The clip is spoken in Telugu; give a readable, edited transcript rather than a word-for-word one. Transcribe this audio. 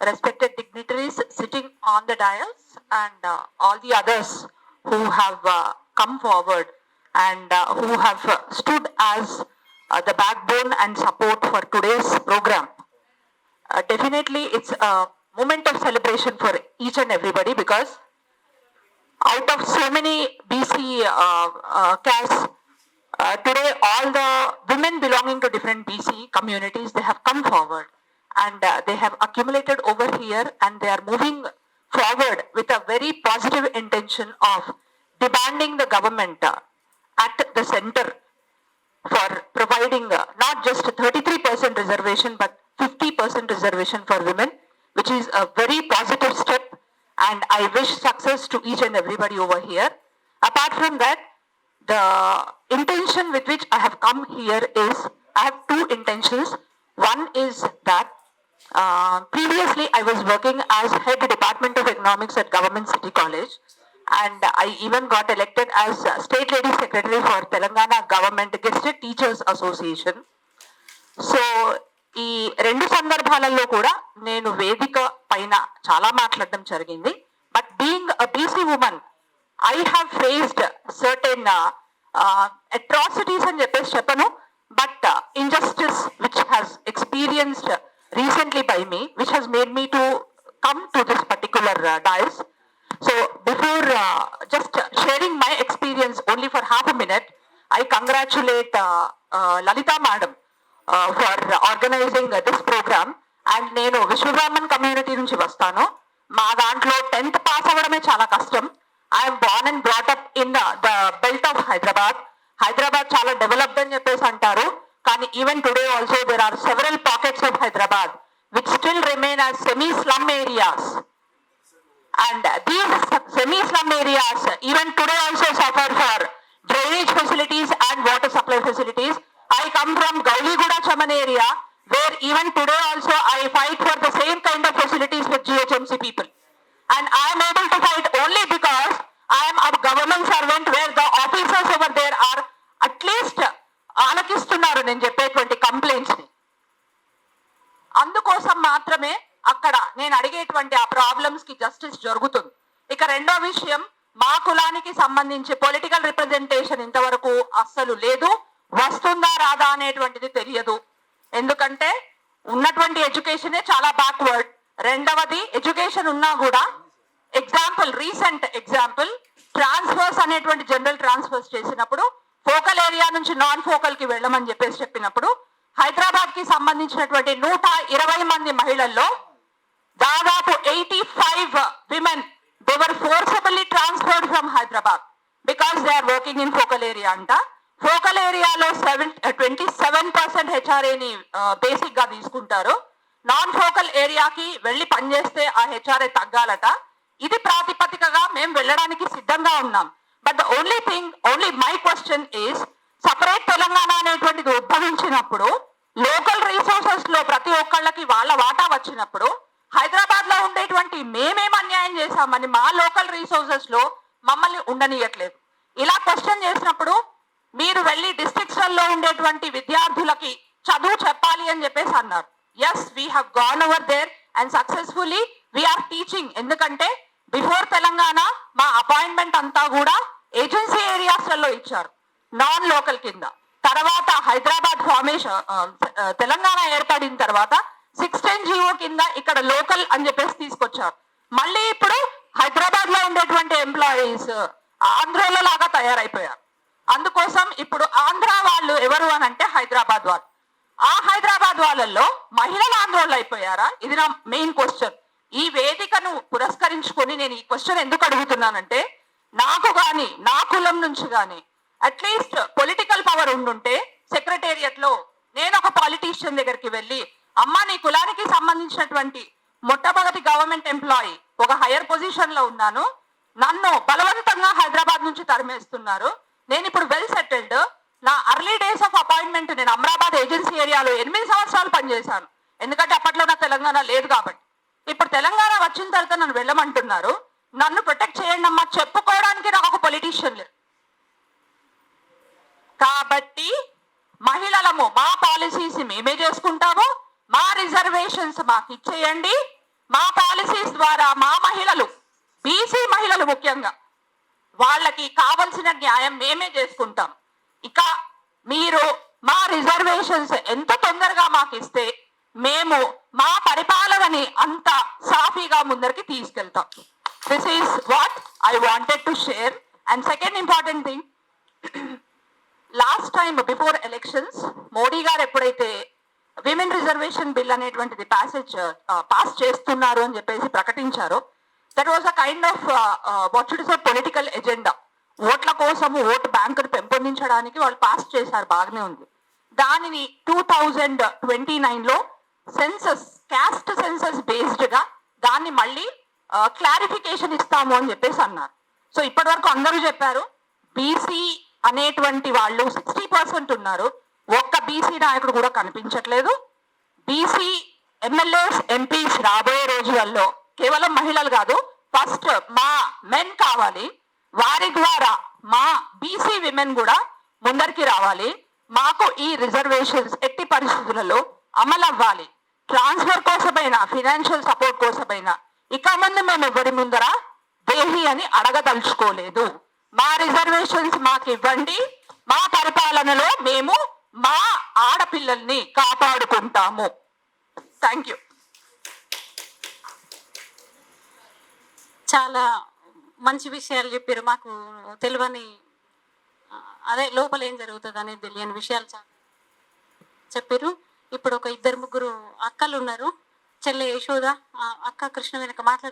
respected dignitaries sitting on the dais, and all the others who have come forward and who have stood as the backbone and support for today's program. Definitely, it's a moment of celebration for each and everybody, because out of so many BC castes, today all the women belonging to different BC communities, they have come forward, and they have accumulated over here, and they are moving forward with a very positive intention of demanding the government at the center for providing not just 33% reservation but 50% reservation for women, which is a very positive step, and I wish success to each and everybody over here. Apart from that, the intention with which I have come here is, I have two intentions. One is that previously I was working as head Department of Economics at Government City College, and I even got elected as State Lady Secretary for Telangana Government Guested Teachers Association. So ఈ రెండు సందర్భాలలో కూడా నేను వేదిక పైన చాలా మాట్లాడడం జరిగింది. But being a BC women, I have faced certain atrocities అని చెప్పేసి చెప్పను, but injustice which has experienced recently by me, which has made me to come to this particular dais. So before just sharing my experience only for half a minute, I congratulate Lalita Madam for organizing this program. And నేను విశ్వబ్రాహ్మణ్ కమ్యూనిటీ నుంచి వస్తాను. మా దాంట్లో 10th పాస్ అవ్వడమే చాలా కష్టం. I'm born and brought up in the belt of Hyderabad. Hyderabad చాలా డెవలప్డ్ అని చెప్పేసి అంటారు, కానీ even today also there are several pockets of Hyderabad which still remain as semi slum areas. And these semi-slum areas even today also suffer for drainage facilities and water supply facilities. I come from Gauligooda Chaman area, where even today also I fight for the same kind of facilities with GHMC people. And I am able to fight only because I am a government servant, where the officers over there are at least ఆలకిస్తున్నారు నేను చెప్పేటువంటి కంప్లైంట్స్ ని. అందుకోసం మాత్రమే అక్కడ నేను అడిగేటువంటి ఆ ప్రాబ్లమ్స్ కి జస్టిస్ జరుగుతుంది. ఇక రెండో విషయం, మా కులానికి సంబంధించి పొలిటికల్ రిప్రజెంటేషన్ ఇంతవరకు అస్సలు లేదు. వస్తుందా రాదా అనేటువంటిది తెలియదు, ఎందుకంటే ఉన్నటువంటి ఎడ్యుకేషనే చాలా బ్యాక్వర్డ్. రెండవది, ఎడ్యుకేషన్ ఉన్నా కూడా ఎగ్జాంపుల్, రీసెంట్ ఎగ్జాంపుల్, ట్రాన్స్ఫర్స్ అనేటువంటి జనరల్ ట్రాన్స్ఫర్స్ చేసినప్పుడు ఫోకల్ ఏరియా నుంచి నాన్ ఫోకల్ కి వెళ్ళమని చెప్పినప్పుడు హైదరాబాద్ కి సంబంధించినటువంటి 120 మంది మహిళల్లో దాదాపు 85 women, they were forcibly transferred from Hyderabad because they are working in focal area అంట. ఫోకల్ ఏరియాలో 27% హెచ్ఆర్ఏని బేసిక్ గా తీసుకుంటారు. నాన్ ఫోకల్ ఏరియాకి వెళ్ళి పనిచేస్తే ఆ హెచ్ఆర్ఏ తగ్గాలట. ఇది ప్రాతిపదికగా మేము వెళ్ళడానికి సిద్ధంగా ఉన్నాం. But the only thing, only my question is, separate Telangana అనేటువంటిది ఉద్భవించినప్పుడు, లోకల్ రిసోర్సెస్ లో ప్రతి ఒక్కళ్ళకి వాళ్ళ వాటా వచ్చినప్పుడు, హైదరాబాద్ లో ఉండేటువంటి మేమేం అన్యాయం చేశామని మా లోకల్ రిసోర్సెస్ లో మమ్మల్ని ఉండనియట్లేదు. ఇలా క్వశ్చన్ చేసినప్పుడు మీరు వెళ్ళి డిస్ట్రిక్ట్స్ లో ఉండేటువంటి విద్యార్థులకి చదువు చెప్పాలి అని చెప్పేసి అన్నారు. Yes, we have gone over there and successfully we are teaching. ఎందుకంటే బిఫోర్ తెలంగాణ మా అపాయింట్మెంట్ అంతా కూడా ఏజెన్సీ ఏరియాస్ లలో ఇచ్చారు, నాన్ లోకల్ కింద. తర్వాత హైదరాబాద్ ఫార్మేషన్, తెలంగాణ ఏర్పడిన తర్వాత 610 జీవో కింద ఇక్కడ లోకల్ అని చెప్పేసి తీసుకొచ్చారు. మళ్ళీ ఇప్పుడు హైదరాబాద్ లో ఉండేటువంటి ఎంప్లాయీస్ ఆంధ్రలో లాగా తయారైపోయారు. అందుకోసం ఇప్పుడు ఆంధ్ర వాళ్ళు ఎవరు అని అంటే హైదరాబాద్ వాళ్ళు. ఆ హైదరాబాద్ వాళ్ళల్లో మహిళలు ఆంధ్రోళ్ళు అయిపోయారా? ఇది నా మెయిన్ క్వశ్చన్. ఈ వేదికను పురస్కరించుకొని నేను ఈ క్వశ్చన్ ఎందుకు అడుగుతున్నానంటే, నాకు కానీ నా కులం నుంచి కానీ అట్లీస్ట్ పొలిటికల్ పవర్ ఉండుంటే సెక్రటేరియట్ లో నేను ఒక పాలిటీషియన్ దగ్గరికి వెళ్ళి, అమ్మ నీ కులానికి సంబంధించినటువంటి మొట్టమొదటి గవర్నమెంట్ ఎంప్లాయీ, ఒక హైయర్ పొజిషన్ లో ఉన్నాను, నన్ను బలవంతంగా హైదరాబాద్ నుంచి తరిమేస్తున్నారు, నేను ఇప్పుడు వెల్ సెటిల్డ్, నా అర్లీ డేస్ ఆఫ్ అపాయింట్మెంట్ నేను అమరాబాద్ ఏజెన్సీ ఏరియాలో 8 సంవత్సరాలు పనిచేశాను, ఎందుకంటే అప్పట్లో నా తెలంగాణ లేదు కాబట్టి. ఇప్పుడు తెలంగాణ వచ్చిన తర్వాత నన్ను వెళ్ళమంటున్నారు, నన్ను ప్రొటెక్ట్ చేయండి అమ్మా చెప్పుకోవడానికి నాకు ఒక పొలిటీషియన్ లేదు. కాబట్టి మహిళలము మా పాలసీస్ మేమే చేసుకుంటాము, మా రిజర్వేషన్స్ మాకు ఇచ్చేయండి, మా పాలసీస్ ద్వారా మా మహిళలు, బీసీ మహిళలు ముఖ్యంగా, వాళ్ళకి కావలసిన న్యాయం మేమే చేసుకుంటాం. ఇక మీరు మా రిజర్వేషన్స్ ఎంత తొందరగా మాకు ఇస్తే మేము మా పరిపాలనని అంత సాఫీగా ముందరికి తీసుకెళ్తాం. This is what I wanted to share. And second important thing, last time before elections Modi garu ఎప్పుడైతే విమెన్ రిజర్వేషన్ బిల్ అనేటువంటిది పాస్ చేస్తున్నారు అని చెప్పేసి ప్రకటించారో, that was a kind of what should say political agenda. ఓట్ల కోసము, ఓట్ బ్యాంకును పెంపొందించడానికి వాళ్ళు పాస్ చేశారు, బాగానే ఉంది. దానిని 2029లో సెన్సస్, క్యాస్ట్ సెన్సస్ బేస్డ్ గా దాన్ని మళ్ళీ క్లారిఫికేషన్ ఇస్తాము అని చెప్పేసి అన్నారు. సో ఇప్పటి వరకు అందరూ చెప్పారు బీసీ అనేటువంటి వాళ్ళు 60% ఉన్నారు, ఒక్క బీసీ నాయకుడు కూడా కనిపించట్లేదు. బీసీ ఎమ్మెల్యేస్, ఎంపీస్ రాబోయే రోజులలో కేవలం మహిళలు కాదు, ఫస్ట్ మా మెన్ కావాలి, వారి ద్వారా మా బీసీ విమెన్ కూడా ముందరికి రావాలి. మాకు ఈ రిజర్వేషన్స్ ఎట్టి పరిస్థితులలో అమలు అవ్వాలి. ట్రాన్స్ఫర్ కోసమైనా, ఫినాన్షియల్ సపోర్ట్ కోసమైనా ఇక ముందు మేము ఎవరి ముందర దేహి అని అడగదలుచుకోలేదు. మా రిజర్వేషన్స్ మాకు ఇవ్వండి, మా పరిపాలనలో మేము మా ఆడపిల్లల్ని కాపాడుకుంటాము. Thank you. చాలా మంచి విషయాలు చెప్పారు. మాకు తెలియని, అదే లోపల ఏం జరుగుతుంది అనేది తెలియని విషయాలు చాలా చెప్పారు. ఇప్పుడు ఒక 2-3 అక్కలు ఉన్నారు. చెల్లె యశోద, అక్క కృష్ణ వెనక మాట్లాడుతూ